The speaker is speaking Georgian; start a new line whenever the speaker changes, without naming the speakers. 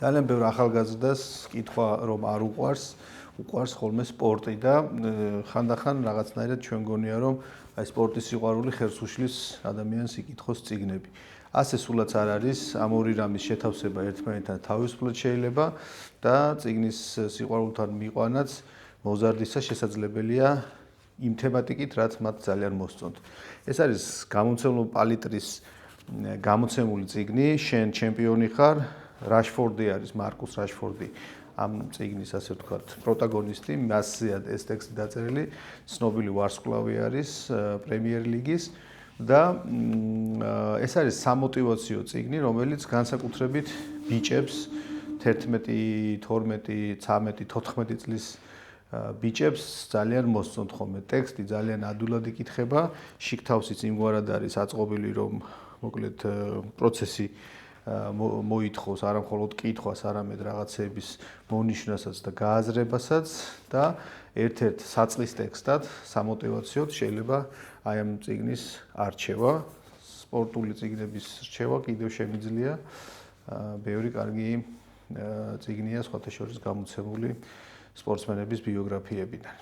ძალიან ბევრ ახალგაზრდას კითხვა რომ არ უყვარს ხოლმე სპორტი და ხანდახან რაღაცნაირად ჩვენ გონია რომ აი სპორტის სიყვარული ხერს უშლის ადამიანს იკითხოს წიგნები. ასე სულაც არ არის, ამ ორი რამის შეთავსება ერთმანეთთან თავისუფლად შეიძლება და წიგნის სიყვარულთან მიყვანაც მოზარდისა შესაძლებელია იმ თემატიკით, რაც მათ ძალიან მოსწონთ. ეს არის გამომცემლობა პალიტრის გამოცემული წიგნი, შენ ჩემპიონი ხარ, რაშფორდი არის, მარკუს რაშფორდი. ამ წიგნის ასე ვთქვათ, პროტაგონისტი, მასზეა ეს ტექსტი დაწერილი, ცნობილი ვარსკვლავი არის პრემიერ ლიგის და ეს არის სამოტივაციო წიგნი, რომელიც განსაკუთრებით ბიჭებს 11, 12, 13, 14 წლის ბიჭებს ძალიან მოსწონთ ხოლმე ტექსტი, ძალიან ადვილად იკითხება, შიგთავსიც იმგვარად არის აწყობილი, რომ მოკლედ პროცესი მოითხოვს არა მხოლოდ კითხვას, არამედ რაღაცების მონიშნასაც და გააზრებასაც და ერთ-ერთ საწყის ტექსტად, სამოტივაციოდ შეიძლება აი ამ წიგნის არჩევა, სპორტული წიგნების რჩევა კიდევ შემიძლია. ბევრი კარგი წიგნია სხვათა შორის გამოცემული სპორტსმენების ბიოგრაფიებიდან.